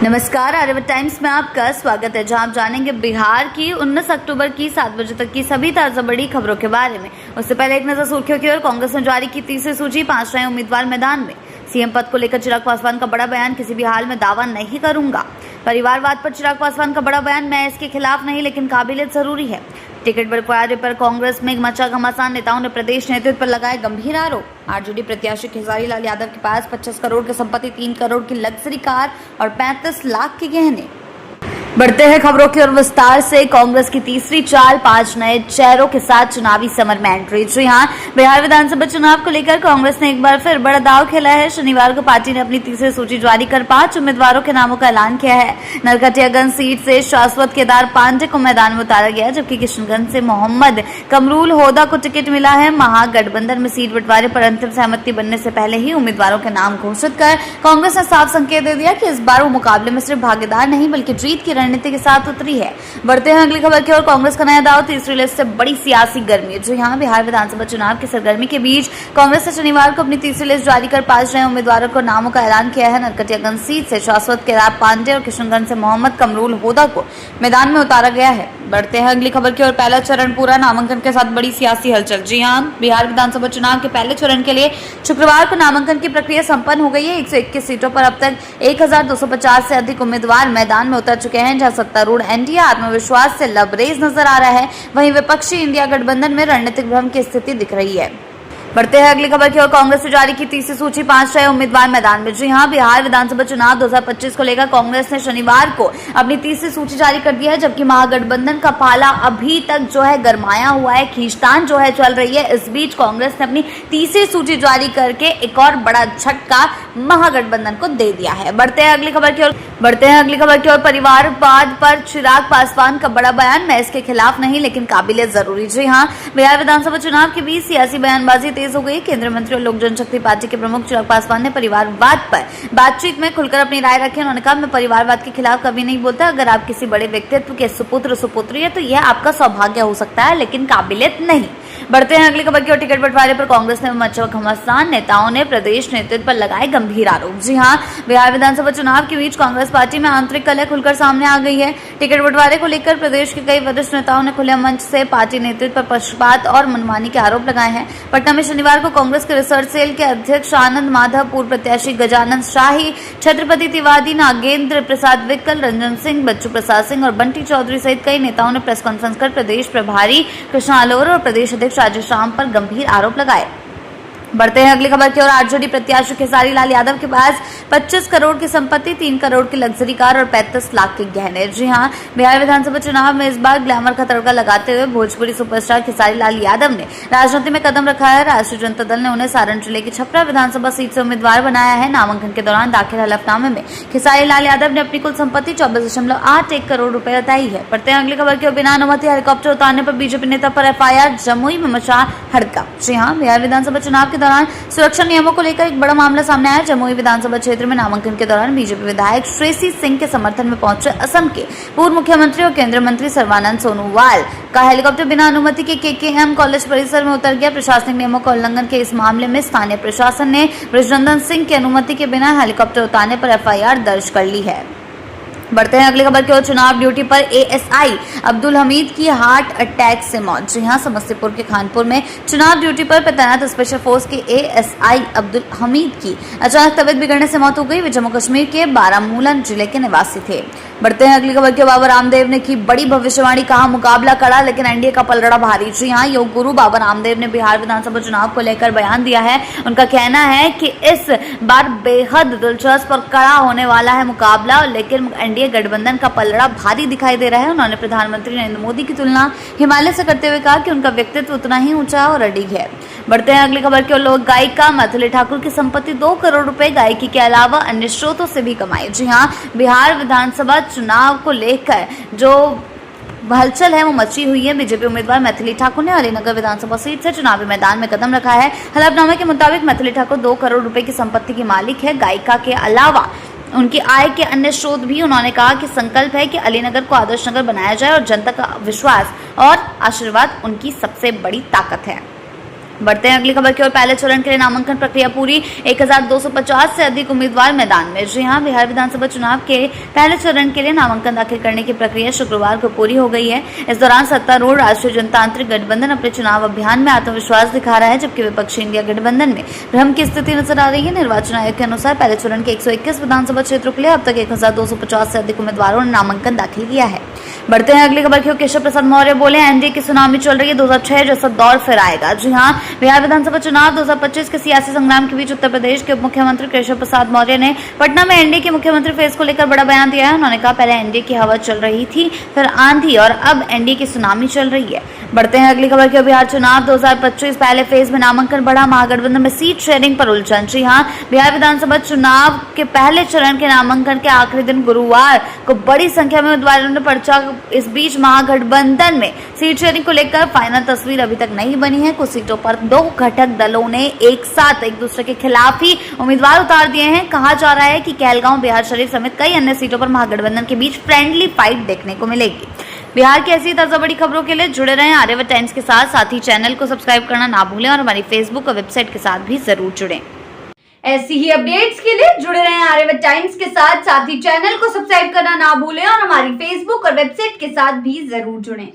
नमस्कार, आर्यभट्ट टाइम्स में आपका स्वागत है, जहां आप जानेंगे बिहार की 19 अक्टूबर की 7 बजे तक की सभी ताजा बड़ी खबरों के बारे में। उससे पहले एक नजर सुर्खियों की ओर। कांग्रेस ने जारी की तीसरी सूची, 5 नए उम्मीदवार मैदान में। सीएम पद को लेकर चिराग पासवान का बड़ा बयान, किसी भी हाल में दावा नहीं करूंगा। परिवारवाद पर चिराग पासवान का बड़ा बयान, मैं इसके खिलाफ नहीं लेकिन काबिलियत जरूरी है। टिकट बंटवारे पर कांग्रेस में मचा घमासान, नेताओं ने प्रदेश नेतृत्व पर लगाए गंभीर आरोप। आरजेडी प्रत्याशी खेसारी लाल यादव के पास 25 करोड़ की संपत्ति, 3 करोड़ की लग्जरी कार और 35 लाख के गहने। बढ़ते हैं खबरों की ओर विस्तार से। कांग्रेस की तीसरी चाल, 5 नए चेहरों के साथ चुनावी समर में एंट्री। जी हां, बिहार विधानसभा चुनाव को लेकर कांग्रेस ने एक बार फिर बड़ा दांव खेला है। शनिवार को पार्टी ने अपनी तीसरी सूची जारी कर 5 उम्मीदवारों के नामों का ऐलान किया है। नरकटियागंज सीट से शाश्वत केदार पांडे को मैदान में उतारा गया, जबकि किशनगंज से मोहम्मद कमरूल होदा को टिकट मिला है। महागठबंधन में सीट बंटवारे पर अंतिम सहमति बनने से पहले ही उम्मीदवारों के नाम घोषित कर कांग्रेस ने साफ संकेत दे दिया कि इस बार वो मुकाबले में सिर्फ भागीदार नहीं बल्कि जीत की रणनीति के साथ उतरी है। बढ़ते हैं अगली खबर की ओर। कांग्रेस का नया दांव, तीसरी लिस्ट से बड़ी सियासी गर्मी। जी हां, बिहार विधानसभा चुनाव की सरगर्मी के बीच कांग्रेस ने शनिवार को अपनी तीसरी लिस्ट जारी कर 5 नए उम्मीदवारों को नामों का ऐलान किया है। नरकटियागंज सीट से शाश्वत केदार पांडे और किशनगंज से मोहम्मद कमरूल होदा को मैदान में उतारा गया है। बढ़ते हैं अगली खबर की ओर। पहला चरण पूरा, नामांकन के साथ बड़ी सियासी हलचल। जी हां, बिहार विधानसभा चुनाव के पहले चरण के लिए शुक्रवार को नामांकन की प्रक्रिया संपन्न हो गई है। 121 सीटों पर अब तक 1250 से अधिक उम्मीदवार मैदान में उतर चुके हैं, जहां सत्तारूढ़ एनडीए आत्मविश्वास से लबरेज नजर आ रहा है, वहीं विपक्षी इंडिया गठबंधन में रणनीतिक भ्रम की स्थिति दिख रही है। बढ़ते हैं अगली खबर की ओर। कांग्रेस ने जारी की तीसरी सूची, 5 नए उम्मीदवार मैदान में। जी हां, बिहार विधानसभा चुनाव 2025 को लेकर कांग्रेस ने शनिवार को अपनी तीसरी सूची जारी कर दी है, जबकि महागठबंधन का पाला अभी तक जो है गरमाया हुआ है, खींचतान जो है चल रही है। इस बीच कांग्रेस ने अपनी तीसरी सूची जारी करके एक और बड़ा झटका महागठबंधन को दे दिया है। बढ़ते हैं अगली खबर की ओर। परिवारवाद पर चिराग पासवान का बड़ा बयान, मैं इसके खिलाफ नहीं लेकिन काबिलियत जरूरी। जी हां, बिहार विधानसभा चुनाव के बीच सियासी बयानबाजी तेज हो गई। केंद्रीय मंत्री और लोक जनशक्ति पार्टी के प्रमुख चिराग पासवान ने परिवारवाद पर बातचीत में खुलकर अपनी राय रखी। उन्होंने कहा, मैं परिवारवाद के खिलाफ कभी नहीं बोलता। अगर आप किसी बड़े व्यक्तित्व के सुपुत्र सुपुत्री है तो यह आपका सौभाग्य हो सकता है, लेकिन काबिलियत नहीं। बढ़ते हैं अगली खबर की ओर। टिकट बंटवारे पर कांग्रेस ने मचा घमासान, नेताओं ने प्रदेश नेतृत्व पर लगाए गंभीर आरोप। जी हां, बिहार विधानसभा चुनाव के बीच कांग्रेस पार्टी में आंतरिक कलह खुलकर सामने आ गई है। टिकट बंटवारे को लेकर प्रदेश के कई वरिष्ठ नेताओं ने खुले मंच से पार्टी नेतृत्व पर पक्षपात और मनमानी के आरोप लगाए हैं। पटना में शनिवार को कांग्रेस के रिसर्च सेल के अध्यक्ष आनंद माधव, पूर्व प्रत्याशी गजानन शाही, छत्रपति तिवारी, नागेंद्र प्रसाद विक्कल, रंजन सिंह, बच्चू प्रसाद सिंह और बंटी चौधरी सहित कई नेताओं ने प्रेस कॉन्फ्रेंस कर प्रदेश प्रभारी कृष्णा अलोर और प्रदेश अध्यक्ष राजेश राम पर गंभीर आरोप लगाए। बढ़ते हैं अगली खबर की ओर। आरजेडी प्रत्याशी खेसारी लाल यादव के पास 25 करोड़ की संपत्ति, 3 करोड़ की लग्जरी कार और 35 लाख के गहने। जी हां, बिहार विधानसभा चुनाव में इस बार ग्लैमर का तड़का लगाते हुए भोजपुरी सुपरस्टार खेसारी लाल यादव ने राजनीति में कदम रखा है। राष्ट्रीय जनता दल ने उन्हें सारण जिले की छपरा विधानसभा सीट से उम्मीदवार बनाया है। नामांकन के दौरान दाखिल हलफनामे में खेसारी लाल यादव ने अपनी कुल संपत्ति 24.81 करोड़ रुपए बताई है। बढ़ते हैं अगली खबर की ओर। बिना अनुमति हेलीकॉप्टर उतारने पर बीजेपी नेता पर एफआईआर, जमुई में मचा हड़कंप। जी हां, बिहार विधानसभा चुनाव दौरान सुरक्षा नियमों को लेकर एक बड़ा मामला सामने आया। जमुई विधानसभा क्षेत्र में नामांकन के दौरान बीजेपी विधायक श्रेयसी सिंह के समर्थन में पहुंचे असम के पूर्व मुख्यमंत्री और केंद्रीय मंत्री सर्बानंद सोनोवाल का हेलीकॉप्टर बिना अनुमति के केकेएम कॉलेज परिसर में उतर गया। प्रशासनिक नियमों का उल्लंघन के इस मामले में स्थानीय प्रशासन ने बृजनंदन सिंह की अनुमति के बिना हेलीकॉप्टर उतारने पर एफआईआर दर्ज कर ली है। बढ़ते हैं अगली खबर की ओर। चुनाव ड्यूटी पर एएसआई अब्दुल हमीद की हार्ट अटैक से मौत। जी हां, समस्तीपुर के खानपुर में चुनाव ड्यूटी पर तैनात स्पेशल फोर्स के एएसआई अब्दुल हमीद की अचानक तबियत बिगड़ने से मौत हो गई। वे जम्मू कश्मीर के बारामूला जिले के निवासी थे। बढ़ते हैं अगली खबर की। बाबा रामदेव ने की बड़ी भविष्यवाणी, कहा मुकाबला कड़ा लेकिन एनडीए का पलड़ा भारी। जी हां, योग गुरु बाबा रामदेव ने बिहार विधानसभा चुनाव को लेकर बयान दिया है। उनका कहना है कि इस बार बेहद दिलचस्प और कड़ा होने वाला है मुकाबला, लेकिन एनडीए गठबंधन का पलड़ा भारी दिखाई दे रहा है। उन्होंने प्रधानमंत्री नरेंद्र मोदी की तुलना हिमालय से करते हुए कहा कि उनका व्यक्तित्व उतना ही ऊंचा और अडिग है। बढ़ते हैं अगली खबर की ओर। लोक गायिका मैथिली ठाकुर की संपत्ति 2 करोड़ रुपए, गायकी के अलावा अन्य स्रोतों से भी कमाई। जी हां, बिहार विधानसभा चुनाव को लेकर जो हलचल है वो मची हुई है। बीजेपी उम्मीदवार मैथिली ठाकुर ने अलीनगर विधानसभा सीट से चुनावी मैदान में कदम रखा है। हलफनामे के मुताबिक मैथिली ठाकुर 2 करोड़ रुपए की संपत्ति की मालिक है। गायिका के अलावा उनकी आय के अन्य स्रोत भी। उन्होंने कहा कि संकल्प है कि अलीनगर को आदर्श नगर बनाया जाए और जनता का विश्वास और आशीर्वाद उनकी सबसे बड़ी ताकत है। बढ़ते हैं अगली खबर की ओर। पहले चरण के लिए नामांकन प्रक्रिया पूरी, 1250 से अधिक उम्मीदवार मैदान में। जी हां, बिहार विधानसभा चुनाव के पहले चरण के लिए नामांकन दाखिल करने की प्रक्रिया शुक्रवार को पूरी हो गई है। इस दौरान सत्तारूढ़ राष्ट्रीय जनतांत्रिक गठबंधन अपने चुनाव अभियान में आत्मविश्वास दिखा रहा है, जबकि विपक्षी इंडिया गठबंधन में भ्रम की स्थिति नजर आ रही है। निर्वाचन आयोग के अनुसार पहले चरण के 121 विधानसभा क्षेत्रों के लिए अब तक 1250 से अधिक उम्मीदवारों ने नामांकन दाखिल किया है। बढ़ते हैं अगली खबर की ओर। केशव प्रसाद मौर्य बोले, एनडीए की सुनामी चल रही है, 2006 जैसा दौर फिर आएगा। जी हां, बिहार विधानसभा चुनाव 2025 के सियासी संग्राम के बीच उत्तर प्रदेश के उप मुख्यमंत्री केशव प्रसाद मौर्य ने पटना में एनडीए के मुख्यमंत्री फेस को लेकर बड़ा बयान दिया है। उन्होंने कहा, पहले एनडीए की हवा चल रही थी, फिर आंधी, और अब एनडीए की सुनामी चल रही है। बढ़ते हैं अगली खबर की ओर। बिहार चुनाव 2025 पहले फेज में नामांकन बढ़ा, महागठबंधन में सीट शेयरिंग पर उलझन। जी हां, बिहार विधानसभा चुनाव के पहले चरण के नामांकन के आखिरी दिन गुरुवार को बड़ी संख्या में उम्मीदवारों ने पर्चा। इस बीच महागठबंधन में सीट शेयरिंग को लेकर फाइनल तस्वीर अभी तक नहीं बनी है। कुछ सीटों पर दो घटक दलों ने एक साथ एक दूसरे के खिलाफ ही उम्मीदवार उतार दिए हैं। कहा जा रहा है कि कहलगांव, बिहार शरीफ समेत कई अन्य सीटों पर महागठबंधन के बीच फ्रेंडली फाइट देखने को मिलेगी। बिहार की ऐसी ताजा बड़ी खबरों के लिए जुड़े रहें आर्यावर्त टाइम्स के साथ ही चैनल को सब्सक्राइब करना ना भूलें और हमारी फेसबुक और वेबसाइट के साथ भी जरूर जुड़ें। ऐसी ही अपडेट्स के लिए जुड़े रहें आर्यावर्त टाइम्स के साथ ही चैनल को सब्सक्राइब करना ना भूलें और हमारी फेसबुक और वेबसाइट के साथ भी जरूर जुड़ें।